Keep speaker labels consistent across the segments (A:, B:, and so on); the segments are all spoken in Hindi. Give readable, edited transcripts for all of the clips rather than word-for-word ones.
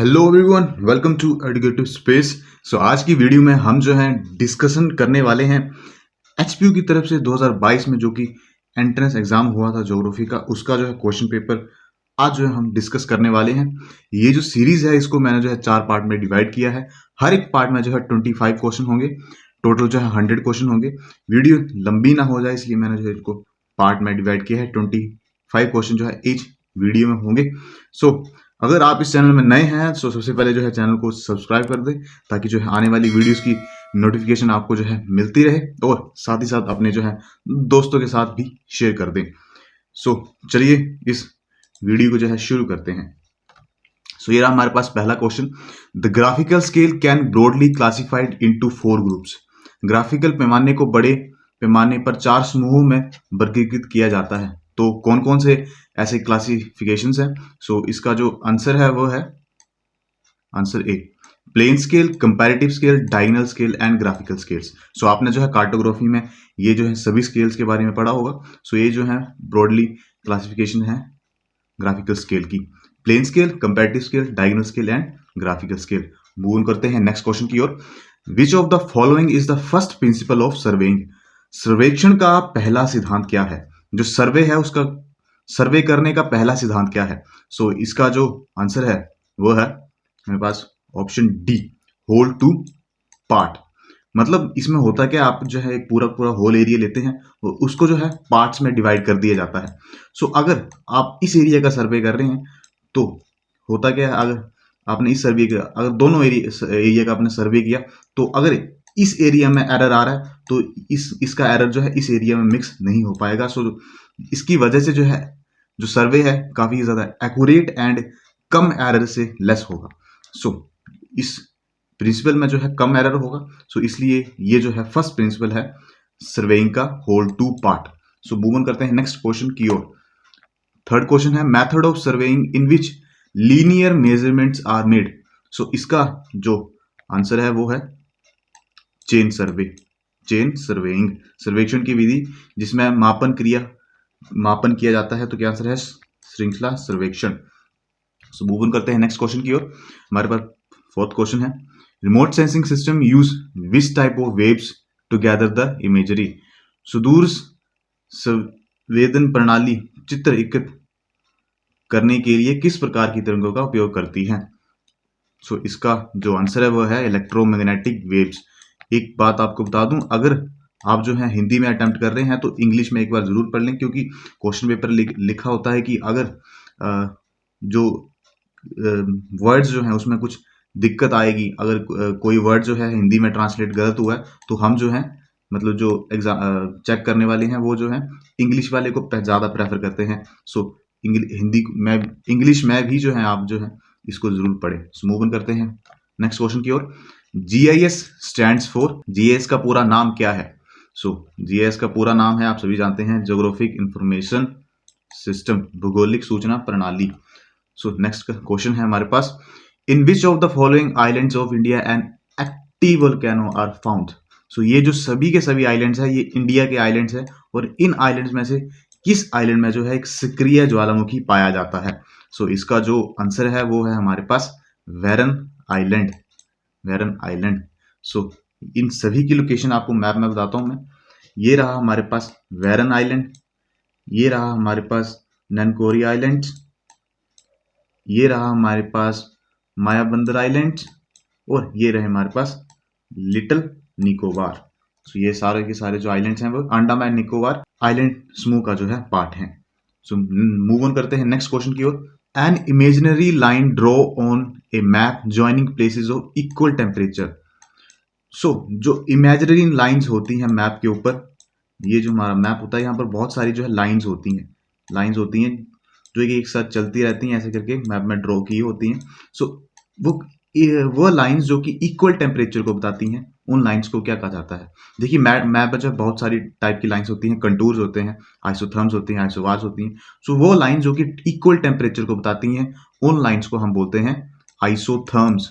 A: Hello everyone, welcome to Educative Space. आज की वीडियो में हम जो है डिस्कशन करने वाले हैं एचपीयू की तरफ से 2022 में जो कि एंट्रेंस एग्जाम हुआ था ज्योग्राफी का, उसका जो है क्वेश्चन पेपर आज जो है हम डिस्कस करने वाले हैं। ये जो सीरीज है इसको मैंने जो है 4 पार्ट में डिवाइड किया है। हर एक पार्ट में जो है 25 क्वेश्चन होंगे, टोटल जो है 100 क्वेश्चन होंगे। वीडियो लंबी ना हो जाए इसलिए मैंने जो है इसको पार्ट में डिवाइड किया है। 25 क्वेश्चन जो है ईच वीडियो में होंगे। अगर आप इस चैनल में नए हैं तो सबसे पहले जो है चैनल को सब्सक्राइब कर दें ताकि जो है आने वाली वीडियोस की नोटिफिकेशन आपको जो है मिलती रहे, और साथ ही साथ अपने जो है दोस्तों के साथ भी शेयर कर दें। चलिए इस वीडियो को जो है शुरू करते हैं। ये रहा हमारे पास पहला question. The graphical scale can broadly classified into 4 groups. Graphical पैमाने को बड़े पैमाने पर 4 समूहों में वर्गीकृत किया जाता है। तो कौन कौन से ऐसे क्लासिफिकेशंस हैं? इसका जो आंसर है वो है answer A, plain scale, comparative scale, diagonal scale and graphical scales. आपने जो है कार्टोग्राफी में ये जो है सभी स्केल्स के बारे में पढ़ा होगा। ये जो है ब्रॉडली क्लासिफिकेशन है ग्राफिकल स्केल की। Plain scale, comparative scale, diagonal scale and graphical scale. Move on करते हैं नेक्स्ट क्वेश्चन की ओर। Which of the following is the first principle of surveying. सर्वेक्षण का पहला सिद्धांत क्या है? जो सर्वे है उसका सर्वे करने का पहला सिद्धांत क्या है? इसका जो आंसर है वो है मेरे पास option D, whole to part. मतलब इसमें होता क्या, आप जो है एक पूरा पूरा होल एरिया लेते हैं और उसको जो है पार्ट्स में डिवाइड कर दिया जाता है। अगर आप इस एरिया का सर्वे कर रहे हैं तो होता क्या है, अगर आपने इस सर्वे का, अगर दोनों एरिया का आपने सर्वे किया तो अगर इस एरिया में एरर आ रहा है तो इसका एरर जो है इस एरिया में मिक्स नहीं हो पाएगा। इसकी वजह से जो है जो सर्वे है काफी ज्यादा एक्यूरेट एंड कम एरर से लेस होगा। इस प्रिंसिपल में जो है कम एरर होगा। इसलिए ये जो है फर्स्ट प्रिंसिपल है सर्वेइंग का, whole to part. Move on करते हैं नेक्स्ट क्वेश्चन की ओर। थर्ड क्वेश्चन है method of surveying in which linear measurements are made. इसका जो आंसर है वो है चेन सर्वे, चेन सर्वेइंग, सर्वेक्षण की विधि जिसमें मापन किया जाता है। तो क्या आंसर है? श्रृंखला सर्वेक्षण। मूव ऑन करते हैं नेक्स्ट क्वेश्चन की ओर। हमारे पास फोर्थ क्वेश्चन है remote sensing system use which type of waves to gather the imagery. सुदूर संवेदन प्रणाली चित्र एकत्र करने के लिए किस प्रकार की तरंगों का उपयोग करती है? इसका जो आंसर है वो है इलेक्ट्रोमैग्नेटिक वेव्स। एक बात आपको बता दूं, अगर आप जो है हिंदी में अटेम्प्ट कर रहे हैं तो इंग्लिश में एक बार जरूर पढ़ लें, क्योंकि क्वेश्चन पेपर लिखा होता है कि अगर जो वर्ड्स जो हैं उसमें कुछ दिक्कत आएगी, अगर कोई वर्ड जो है हिंदी में ट्रांसलेट गलत हुआ है तो हम जो है मतलब जो एग्जाम चेक करने वाले हैं वो जो है इंग्लिश वाले को ज़्यादा प्रेफर करते हैं। इंग्लिश में भी जो है आप जो है इसको जरूर पढ़ें। मूव ऑन करते हैं नेक्स्ट क्वेश्चन की ओर। जीआईएस स्टैंड्स फॉर, जीआईएस का पूरा नाम क्या है? जीआईएस का पूरा नाम है, आप सभी जानते हैं, ज्योग्राफिक इंफॉर्मेशन सिस्टम, भूगोलिक सूचना प्रणाली। नेक्स्ट क्वेश्चन है हमारे पास, in which of the following islands of India an active volcano are found. ये जो सभी के सभी आइलैंड्स है ये इंडिया के आइलैंड्स है, और इन आइलैंड्स में से किस आइलैंड में जो है एक सक्रिय ज्वालामुखी पाया जाता है? इसका जो आंसर है वो है हमारे पास वेरन आइलैंड, वेरन आइलैंड। इन सभी की लोकेशन आपको मैप में बताता हूं मैं। ये रहा हमारे पास वेरन आइलैंड, ये रहा हमारे पास ननकोरी आइलैंड, ये रहा हमारे पास मायाबंदर आइलैंड, और ये रहे हमारे पास लिटिल निकोबार। ये सारे के सारे जो आइलैंड्स हैं वो अंडमान निकोबार आइलैंड समूह का जो है पार्ट है। मूव ऑन करते हैं नेक्स्ट क्वेश्चन की ओर। An imaginary line draw on a map joining places of equal temperature. जो इमेजिनरी लाइंस होती हैं मैप के ऊपर, ये जो हमारा मैप होता है यहाँ पर बहुत सारी जो है लाइंस होती हैं जो एक साथ चलती रहती हैं, ऐसे करके मैप में ड्रॉ की होती हैं। वो लाइंस जो कि इक्वल टेम्परेचर को बताती हैं, उन लाइंस को क्या कहा जाता है? देखिए मैप में जो बहुत सारी टाइप की लाइंस होती हैं, कंटूर्स होते हैं, आइसोथर्म्स होती हैं, आइसोबार्स होती हैं। वो लाइंस जो कि इक्वल टेम्परेचर को बताती हैं, उन लाइंस को हम बोलते हैं आइसोथर्म्स।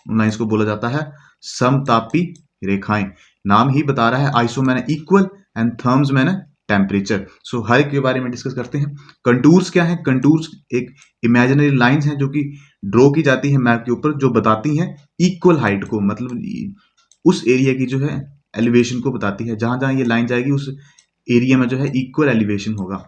A: उन लाइंस को बोला जाता है समतापी रेखाएं। नाम ही बता रहा है, आइसो मैंने इक्वल एंड थर्म्स मैंने टेम्परेचर। हर एक के बारे में डिस्कस करते हैं। कंटूर्स क्या है? कंटूर्स एक इमेजिनरी लाइंस हैं जो कि ड्रॉ की जाती है मैप के ऊपर, जो बताती हैं इक्वल हाइट को, मतलब उस एरिया की जो है एलिवेशन को बताती है। जहां जहां ये लाइन जाएगी उस एरिया में जो है इक्वल एलिवेशन होगा।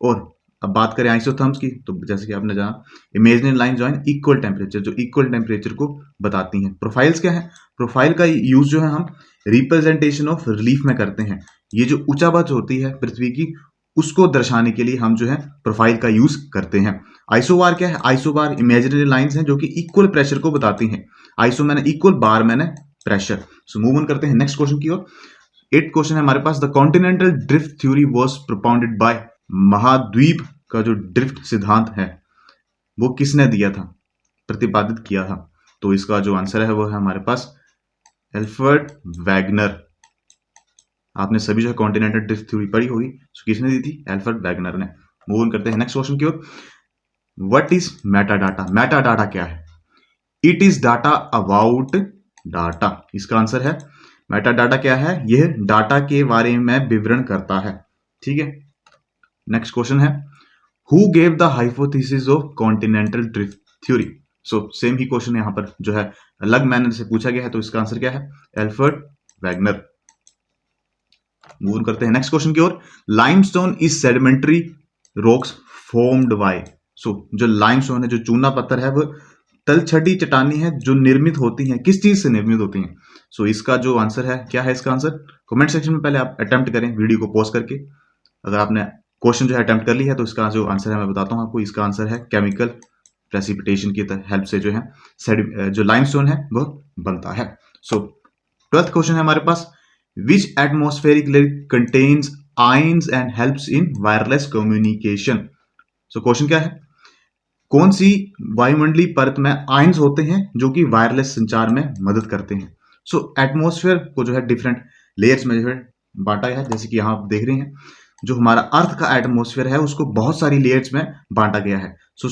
A: और अब बात करें आइसोथर्म्स की, तो जैसे कि आपने जाना, imaginary line join equal temperature, जो इक्वल टेम्परेचर को बताती हैं। प्रोफाइल्स क्या है? प्रोफाइल का यूज जो है हम रिप्रेजेंटेशन ऑफ रिलीफ में करते हैं। ये जो ऊंचाई होती है पृथ्वी की, उसको दर्शाने के लिए हम जो है प्रोफाइल का यूज करते हैं। आइसोबार क्या है? आइसोबार इमेजिनरी लाइंस हैं जो कि इक्वल प्रेशर को बताती हैं। आइसो मैंने इक्वल, बार मैंने प्रेशर। सो मूव ऑन करते हैं नेक्स्ट क्वेश्चन की ओर। 8th क्वेश्चन है हमारे पास, the continental drift theory was propounded by, महाद्वीप का जो ड्रिफ्ट सिद्धांत है वो किसने दिया था, प्रतिपादित किया था? तो इसका जो आंसर है वो है हमारे पास एल्फ्रेड वैगनर। आपने सभी जो है कॉन्टिनेंटल ड्रिफ्ट थ्योरी पढ़ी होगी, तो किसने दी थी? एल्फ्रेड वैगनर ने। मूव ऑन करते हैं नेक्स्ट क्वेश्चन की ओर। What is metadata? Metadata क्या है? It is data about data. इसका आंसर है मेटा डाटा क्या है? यह डाटा के बारे में विवरण करता है। ठीक है, नेक्स्ट क्वेश्चन है, who gave the hypothesis of continental drift theory? So same he question यहां पर जो है अलग मैनर से पूछा गया है, तो इसका आंसर क्या है? Alfred Wagner. मूव करते हैं नेक्स्ट क्वेश्चन की ओर। Limestone is sedimentary rocks formed by. So जो लाइमस्टोन है, जो चूना पत्थर है, वह तलछटी चट्टानी है जो निर्मित होती हैं, किस चीज से निर्मित होती हैं? सो इसका जो आंसर है, क्या है इसका आंसर? कमेंट सेक्शन में पहले आप अटेम्प्ट करें वीडियो को पॉज करके। अगर आपने क्वेश्चन जो है अटेम्प्ट कर ली है, तो इसका जो आंसर है मैं बताता हूं आपको। इसका आंसर है केमिकल प्रेसिपिटेशन की हेल्प से जो है जो लाइमस्टोन है वो बनता है। सो 12th क्वेश्चन है हमारे पास, which atmospheric layer contains ions and helps in wireless communication? So question क्या है, कौन सी वायुमंडलीय परत में आयंस होते हैं जो कि वायरलेस संचार में मदद करते हैं? सो एटमॉस्फेयर को जो है डिफरेंट लेयर्स में जो है बांटा गया है। जैसे कि यहाँ आप देख रहे हैं, जो हमारा अर्थ का एटमॉस्फेयर है उसको बहुत सारी लेयर्स में बांटा गया है। सो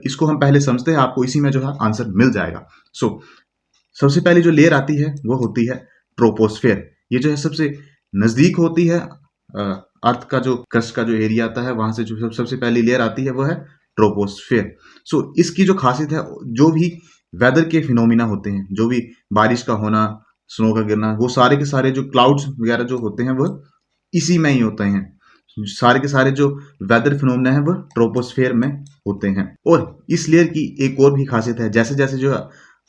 A: इसको हम पहले समझते हैं, आपको इसी में जो है आंसर मिल जाएगा। सो सबसे पहले जो लेयर आती है वो होती है ट्रोपोस्फेयर। ये जो है सबसे नजदीक होती है अर्थ का, जो क्रस्ट का जो एरिया आता है वहां से जो सबसे पहली लेयर आती है वो है ट्रोपोस्फेयर। सो इसकी जो खासियत है, जो भी वेदर के फिनोमिना होते हैं, जो भी बारिश का होना, स्नो का गिरना, वो सारे के सारे जो क्लाउड्स वगैरह जो होते हैं वो इसी में ही होते हैं। सारे के सारे जो वेदर फिनोमिना है वो ट्रोपोस्फेयर में होते हैं। और इस लेयर की एक और भी खासियत है, जैसे जैसे जो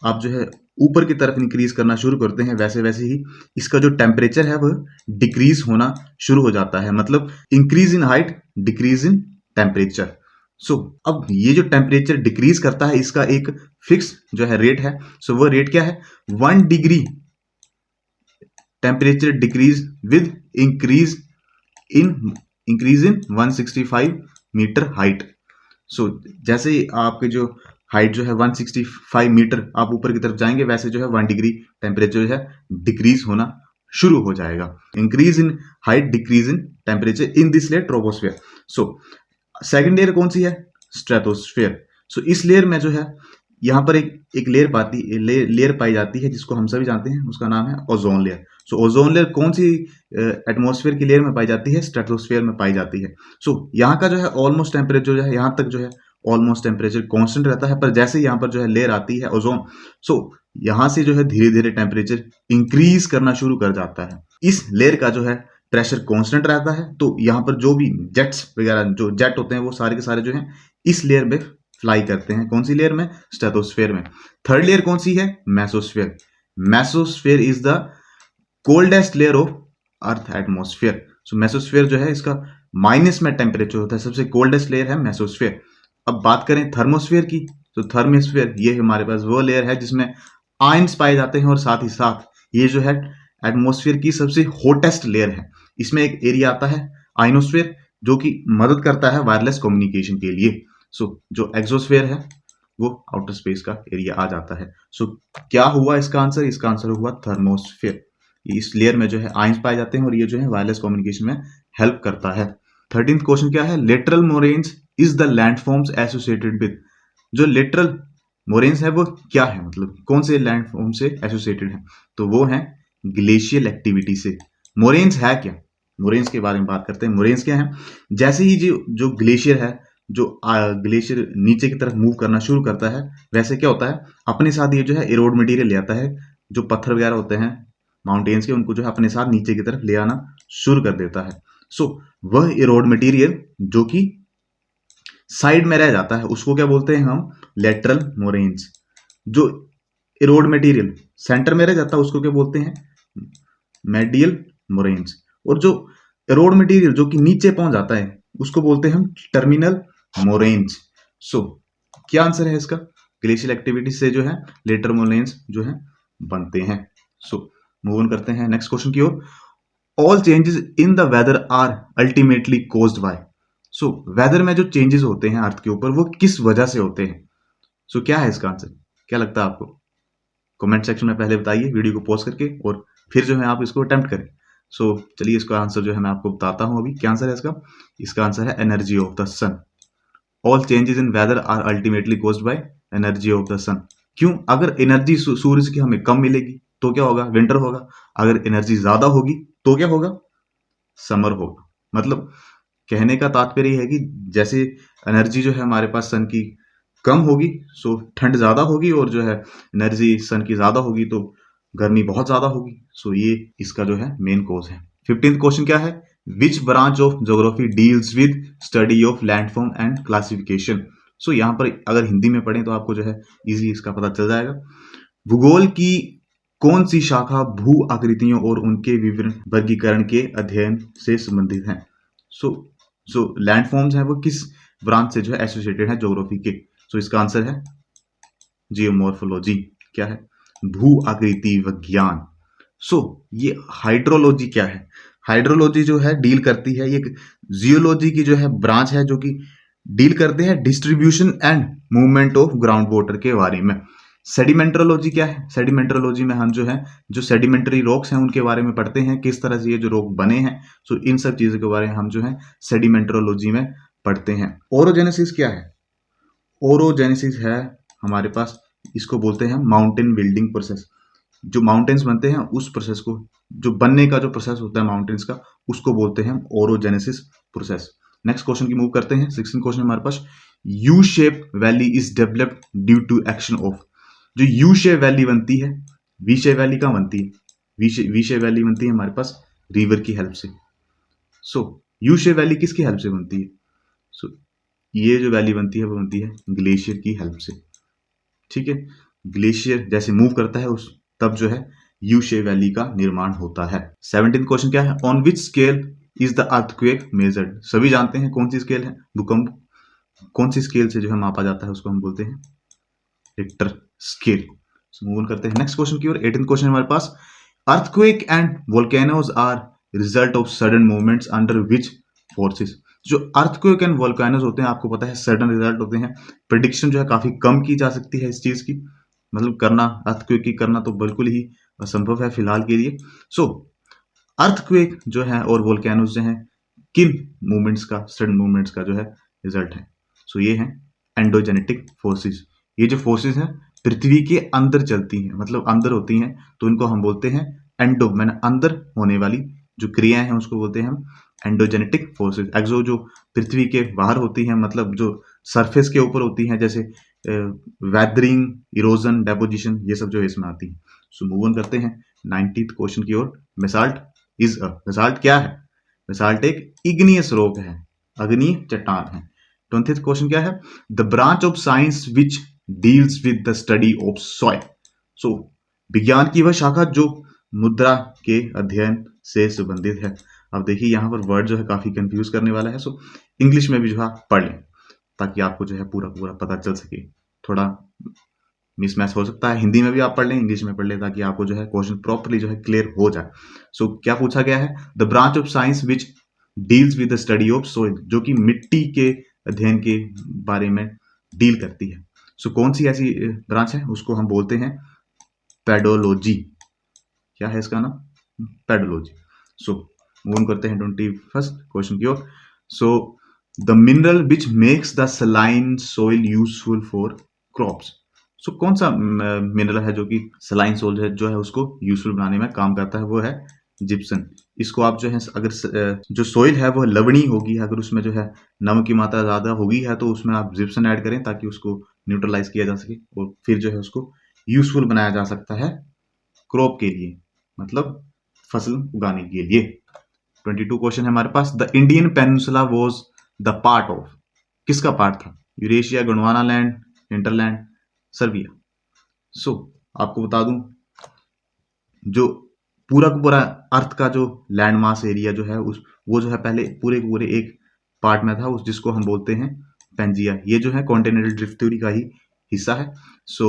A: आप जो है ऊपर की तरफ इंक्रीज करना शुरू करते हैं, वैसे वैसे ही इसका जो टेम्परेचर है वह डिक्रीज होना शुरू हो जाता है। मतलब increase in height, decrease in temperature. So अब ये जो टेम्परेचर डिक्रीज करता है, इसका एक फिक्स जो है रेट है। सो वो रेट क्या है? 1 degree temperature decrease with increase in 165 metre height. So जैसे ही आपके जो हाइट जो है 165 मीटर आप ऊपर की तरफ जाएंगे, वैसे जो है 1 डिग्री टेम्परेचर जो है डिक्रीज होना शुरू हो जाएगा। Increase in height, decrease in temperature in this layer troposphere. So second layer कौन सी है? स्ट्रेटोस्फेयर। सो इस लेयर में जो है यहाँ पर एक लेयर पाई जाती है जिसको हम सभी जानते हैं, उसका नाम है ओजोन लेयर। सो ओजोन लेयर कौन सी एटमॉस्फेयर की लेयर में पाई जाती है? स्ट्रेटोस्फेयर में पाई जाती है। सो यहाँ का जो है ऑलमोस्ट टेम्परेचर जो है यहाँ तक जो है ऑलमोस्ट टेम्परेचर कांस्टेंट रहता है, पर जैसे यहाँ पर जो है लेयर आती है ओजोन, सो यहाँ से जो है धीरे धीरे टेम्परेचर इंक्रीज करना शुरू कर जाता है। इस लेयर का जो है प्रेशर कांस्टेंट रहता है, तो यहाँ पर जो भी जेट्स वगैरह जो जेट होते हैं वो सारे के सारे जो हैं इस लेयर में फ्लाई करते हैं। कौन सी लेयर में? स्ट्रेटोस्फेयर में। थर्ड लेयर कौन सी है? Mesosphere. Mesosphere is the coldest layer of earth atmosphere. So mesosphere जो है इसका माइनस में टेम्परेचर होता है, सबसे कोल्डेस्ट लेयर है मेसोस्फेयर। अब बात करें थर्मोस्फेयर की, तो थर्मोस्फेयर ये हमारे पास वो लेयर है जिसमें आयंस पाए जाते हैं, और साथ ही साथ ये जो है एटमॉस्फेयर की सबसे हॉटेस्ट लेयर है। इसमें एक एरिया आता है आइनोस्फेयर, जो कि मदद करता है वायरलेस कम्युनिकेशन के लिए। सो जो एक्सोस्फेयर है वो आउटर स्पेस का एरिया आ जाता है। सो क्या हुआ इसका आंसर? इसका आंसर हुआ थर्मोस्फेयर। इस लेयर में जो है आयंस पाए जाते हैं और ये जो है वायरलेस कम्युनिकेशन में हेल्प करता है। 13th क्वेश्चन क्या है? Literal moraines is the landforms associated with. जो लिटरल मोरेन्स है वो क्या है, मतलब कौन से लैंडफॉर्म से एसोसिएटेड है? तो वो है ग्लेशियल एक्टिविटी से। मोरेन्स है क्या? मोरेन्स के बारे में बात करते हैं। मोरेन्स क्या है? जैसे ही जो ग्लेशियर है, जो ग्लेशियर नीचे की तरफ मूव करना शुरू करता है, वैसे क्या होता है, अपने साथ ये जो है इरोड मटेरियल ले आता है, जो पत्थर वगैरह होते हैं माउंटेन्स के, उनको जो है अपने साथ नीचे की तरफ ले आना शुरू कर देता है। सो वह इरोड मटेरियल जो कि साइड में रह जाता है उसको क्या बोलते हैं हम, लेटरल मोरेन्स। जो इरोड मटेरियल सेंटर में रह जाता है उसको क्या बोलते हैं, मेडियल मोरेन्स। और जो इरोड मटेरियल जो कि नीचे पहुंच जाता है उसको बोलते हैं हम टर्मिनल मोरेन्स। सो क्या आंसर है इसका, ग्लेशियल एक्टिविटी से जो है लेटर मोरेन्स जो है बनते हैं। सो मूव ऑन करते हैं नेक्स्ट क्वेश्चन की ओर। All changes in the weather are ultimately caused by. So weather में जो चेंजेस होते हैं अर्थ के ऊपर वो किस वजह से होते हैं। सो क्या है इसका आंसर, क्या लगता है आपको, कमेंट सेक्शन में पहले बताइए वीडियो को पॉज करके, और फिर जो है आप इसको अटेम्प्ट करें। सो चलिए इसका आंसर जो है मैं आपको बताता हूं अभी क्या आंसर है इसका। इसका आंसर है energy of the sun. All changes in weather are ultimately caused by energy of the sun. क्यों, अगर एनर्जी सूरज की हमें कम मिलेगी तो क्या होगा, विंटर होगा। अगर एनर्जी ज्यादा होगी तो क्या होगा, समर होगा। मतलब कहने का तात्पर्य है कि जैसे एनर्जी जो है हमारे पास सन की कम होगी सो ठंड ज्यादा होगी, और जो है एनर्जी सन की ज्यादा होगी तो गर्मी बहुत ज्यादा होगी। सो ये इसका जो है मेन कॉज है। 15th क्वेश्चन क्या है, which branch of geography deals with study of landform and classification. So यहाँ पर अगर हिंदी में पढ़ें तो आपको जो है इजीली इसका पता चल जाएगा। भूगोल की कौन सी शाखा भू आकृतियों और उनके विवरण वर्गीकरण के अध्ययन से संबंधित है। सो जो लैंडफॉर्म्स हैं वो किस ब्रांच से जो है एसोसिएटेड है ज्योग्राफी के। सो इसका आंसर है जियोमॉर्फोलॉजी। क्या है, भू आकृति विज्ञान। सो ये हाइड्रोलॉजी क्या है, हाइड्रोलॉजी जो है डील करती है, ये जियोलॉजी की जो है ब्रांच है जो कि डील करते हैं distribution and movement of ground water के बारे में। सेडिमेंट्रोलॉजी क्या है, सेडिमेंट्रोलॉजी में हम जो है जो सेडिमेंट्री रॉक्स हैं उनके बारे में पढ़ते हैं, किस तरह से ये जो रॉक बने हैं। सो इन सब चीजों के बारे में हम जो है सेडिमेंट्रोलॉजी में पढ़ते हैं। ओरोजेनेसिस क्या है, ओरोजेनेसिस है हमारे पास, इसको बोलते हैं माउंटेन बिल्डिंग प्रोसेस। जो माउंटेन्स बनते हैं उस प्रोसेस को, जो बनने का जो प्रोसेस होता है माउंटेन्स का, उसको बोलते हैं ओरोजेनेसिस प्रोसेस। नेक्स्ट क्वेश्चन की मूव करते हैं। 16 क्वेश्चन हमारे पास, U shape valley is developed due to action of. जो यू शेप वैली बनती है, वी शेप वैली कहाँ बनती है, वी शेप वैली बनती है हमारे पास रिवर की हेल्प से। सो यू शेप वैली किसकी हेल्प से बनती है, सो ये जो वैली बनती है वो बनती है ग्लेशियर की हेल्प से। ठीक है, ग्लेशियर जैसे मूव करता है उस तब जो है यू शेप वैली का निर्माण होता है। 17th क्वेश्चन क्या है, on which scale is the earthquake measured. सभी जानते हैं कौन सी स्केल है, भूकंप कौन सी स्केल से जो है मापा जाता है उसको हम बोलते हैं रिक्टर स्केल। मूव ऑन करते हैं नेक्स्ट क्वेश्चन की ओर। 18th क्वेश्चन हमारे पास, earthquake and volcanoes are result of sudden movements under which forces. जो अर्थक्वेक एंड वोल्केनोज होते हैं आपको पता है सडन रिजल्ट होते हैं, प्रेडिक्शन जो है काफी कम की जा सकती है इस चीज की, मतलब करना अर्थक्वेक की करना तो बिल्कुल ही असंभव है फिलहाल के लिए। सो अर्थक्वेक जो है और वोल्केनोज जो है किन मूवमेंट्स का, सडन मूवमेंट्स का जो है रिजल्ट है। सो ये है एंडोजेनेटिक फोर्सेस। ये जो फोर्सेस हैं पृथ्वी के अंदर चलती हैं, मतलब अंदर होती हैं, तो इनको हम बोलते हैं एंडो, मैंने अंदर होने वाली जो क्रियाएं हैं उसको बोलते हैं हम एंडोजेनेटिक फोर्सेस। एक्सो जो पृथ्वी के बाहर होती हैं, मतलब जो सरफेस के ऊपर होती हैं, जैसे वेदरिंग, इरोजन, डेपोजिशन, ये सब जो इसमें आती है। सो मूव ऑन करते हैं 19th क्वेश्चन की ओर। बेसाल्ट इज अ, बेसाल्ट क्या है, बेसाल्ट एक इग्नियस रॉक है, अग्निय चट्टान है। 20th क्वेश्चन क्या है, the branch of science which deals with the study of soil. So विज्ञान की वह शाखा जो मुद्रा के अध्ययन से संबंधित है। अब देखिए यहाँ पर वर्ड जो है काफी कंफ्यूज करने वाला है, सो इंग्लिश में भी जो है पढ़ लें ताकि आपको जो है पूरा पूरा पता चल सके। थोड़ा मिसमैच हो सकता है, हिंदी में भी आप पढ़ लें, इंग्लिश में पढ़ लें, ताकि आपको जो है क्वेश्चन प्रॉपरली जो है क्लियर हो जाए। सो क्या पूछा गया है, the branch of science which deals with the study of soil, जो कि मिट्टी के अध्ययन के बारे में डील करती है। सो कौन सी ऐसी ब्रांच है, उसको हम बोलते हैं पेडोलॉजी। क्या है इसका नाम, पेडोलॉजी। सो मूव ऑन करते हैं 21st क्वेश्चन की ओर। So the mineral which makes the saline soil useful for crops. So कौन सा मिनरल है जो कि सलाइन सोइल जो है उसको यूजफुल बनाने में काम करता है, वो है जिप्सन। इसको आप जो है अगर जो सोइल है वो लवणीय होगी, अगर उसमें जो है नमक की मात्रा ज़्यादा होगी है तो उसमें आप जिप्सन ऐड करें ताकि उसको न्यूट्रलाइज किया जा सके और फिर जो है उसको यूजफुल बनाया जा सकता है क्रॉप के लिए, मतलब फसल उगाने के लिए। 22 क्वेश्चन है हमारे पास। The Indian peninsula was the part of, किसका पार्ट था? Eurasia, Gondwana land, hinterland, Serbia. So आपको बता दूं, जो पूरा का पूरा अर्थ का जो लैंड मास एरिया जो है वो जो है पहले पूरे के पूरे एक पार्ट में था, उस जिसको हम बोलते हैं पेंजिया। ये जो है कॉन्टिनेंटल ड्रिफ्ट थ्योरी का ही हिस्सा है। सो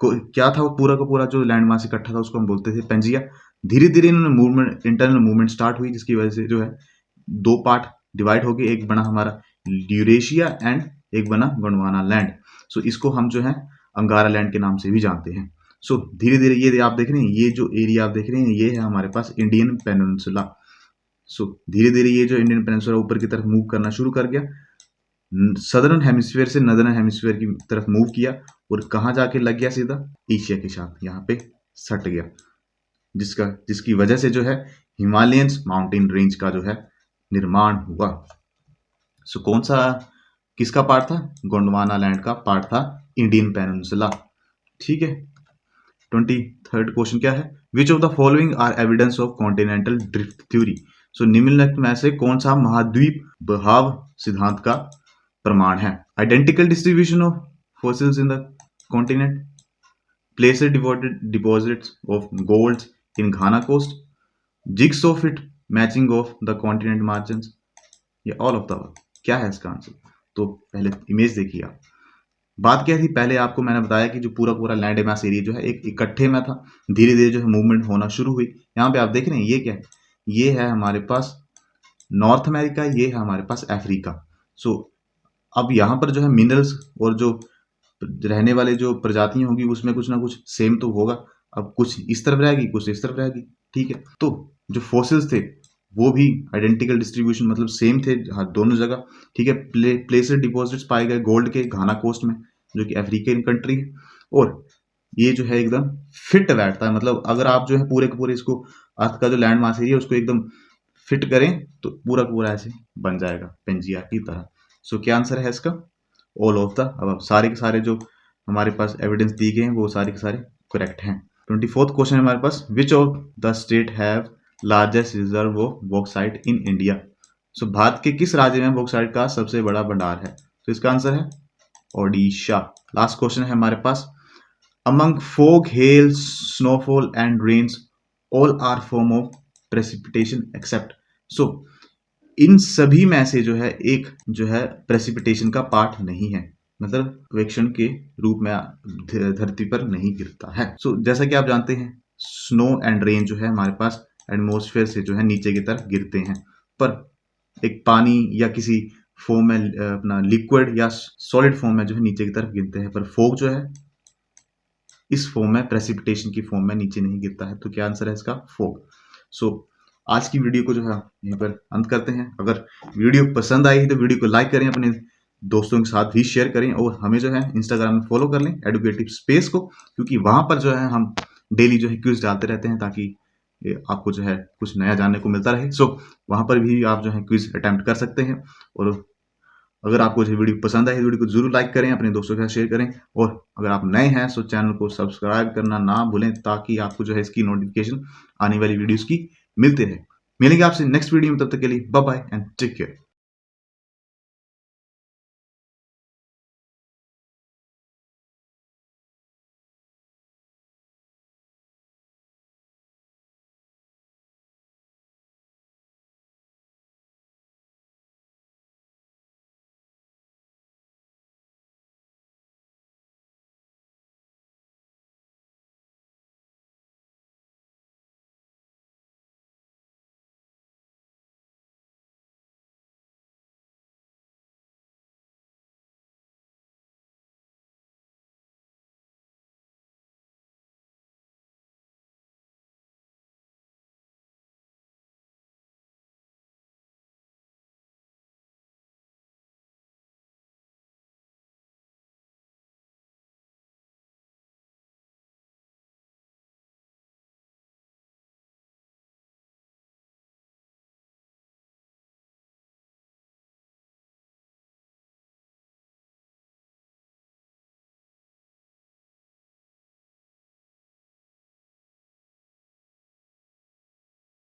A: क्या था वो पूरा का पूरा जो लैंड मास इकट्ठा था उसको हम बोलते थे पेंजिया। धीरे धीरे इन्होंने मूवमेंट, इंटरनल मूवमेंट स्टार्ट हुई, जिसकी वजह से जो है दो पार्ट डिवाइड हो गए। एक बना हमारा यूरेशिया एंड एक बना गोंडवाना लैंड। सो इसको हम जो है अंगारा लैंड के नाम से भी जानते हैं। सो धीरे धीरे ये आप देख रहे हैं, ये जो एरिया आप देख रहे हैं ये है हमारे पास इंडियन पेनिनसुला। सो धीरे धीरे ये जो इंडियन पेनिनसुला ऊपर की तरफ मूव करना शुरू कर गया, सदर्न हेमिस्फीयर से नदर्न हेमिस्फीयर की तरफ मूव किया और कहाँ जाके लग गया? सीधा एशिया के साथ यहाँ पे सट गया, जिसकी वजह से जो है हिमालयन माउंटेन रेंज का जो है निर्माण हुआ। सो कौन सा किसका पार्ट था? गोंडवाना लैंड का पार्ट था इंडियन पेनिनसुला। ठीक है। 23rd क्वेश्चन क्या है? Which of the following are evidence of continental drift theory. So निम्नलिखित में से कौन सा महाद्वीप बहाव सिद्धांत का प्रमाण है? Identical distribution of fossils in the continent, placer deposits of gold in Ghana coast, jigsaw fit matching of the continent margins, या ऑल ऑफ द अबव। क्या है इसका आंसर? तो पहले इमेज देखिए आप। बात क्या थी? पहले आपको मैंने बताया कि जो पूरा पूरा लैंड मास एरिया जो है एक इकट्ठे में था, धीरे धीरे जो है मूवमेंट होना शुरू हुई। यहाँ पे आप देख रहे हैं ये क्या है? ये है हमारे पास नॉर्थ अमेरिका, ये है हमारे पास अफ्रीका। सो अब यहाँ पर जो है मिनरल्स और जो रहने वाले जो प्रजातियां होंगी उसमें कुछ ना कुछ सेम तो होगा। अब कुछ इस तरफ रहेगी, कुछ इस तरफ रहेगी। ठीक है। तो जो फॉसिल्स थे वो भी आइडेंटिकल डिस्ट्रीब्यूशन, मतलब सेम थे दोनों जगह। ठीक है। प्लेसर डिपॉजिट्स पाए गए गोल्ड के घाना कोस्ट में, जो कि अफ्रीकन कंट्री है। और ये जो है एकदम फिट बैठता है, मतलब अगर आप जो है पूरे के पूरे इसको अर्थ का जो लैंड मास एरिया उसको एकदम फिट करें तो पूरा का पूरा ऐसे बन जाएगा पेंजिया की तरह। सो क्या आंसर है इसका? ऑल ऑफ द अब सारे के सारे जो हमारे पास एविडेंस दिए गए हैं वो सारे के सारे करेक्ट हैं। 24th क्वेश्चन है हमारे पास। Which of the state have largest reserve of bauxite in India. So Bharat के किस राज्य में बॉक्साइट का सबसे बड़ा भंडार है? तो इसका आंसर है ओडिशा। लास्ट क्वेश्चन है हमारे पास। Among fog, hail, snowfall and rains all are form of precipitation except. So इन सभी में से जो है एक जो है प्रेसिपिटेशन का पार्ट नहीं है, मतलब वेक्षण के रूप में धरती पर नहीं गिरता है। सो जैसा कि आप जानते हैं स्नो एंड रेन जो है हमारे पास एटमॉस्फेयर से जो है नीचे की तरफ गिरते हैं, पर एक पानी या किसी फॉर्म में अपना लिक्विड या सॉलिड फॉर्म में जो है नीचे की तरफ गिरते हैं, पर फॉग जो है इस फॉर्म में, प्रेसिपिटेशन की फॉर्म में नीचे नहीं गिरता है। तो क्या आंसर है इसका? फॉग। सो आज की वीडियो को जो है यहीं पर अंत करते हैं। अगर वीडियो पसंद आई तो वीडियो को लाइक करें, अपने दोस्तों के साथ भी शेयर करें और हमें जो है इंस्टाग्राम में फॉलो कर लें एडुकेटिव स्पेस को, क्योंकि वहां पर जो है हम डेली जो है क्विज डालते रहते हैं ताकि आपको जो है कुछ नया जानने को मिलता रहे। सो वहां पर भी आप जो है क्विज अटेम्प्ट कर सकते हैं। और अगर आपको जो वीडियो पसंद आए तो वीडियो को जरूर लाइक करें, अपने दोस्तों के साथ शेयर करें। और अगर आप नए हैं तो चैनल को सब्सक्राइब करना ना भूलें ताकि आपको जो है इसकी नोटिफिकेशन आने वाली वीडियोस की मिलते रहे। मिलेंगे आपसे नेक्स्ट वीडियो में, तब तक के लिए bye bye and take care.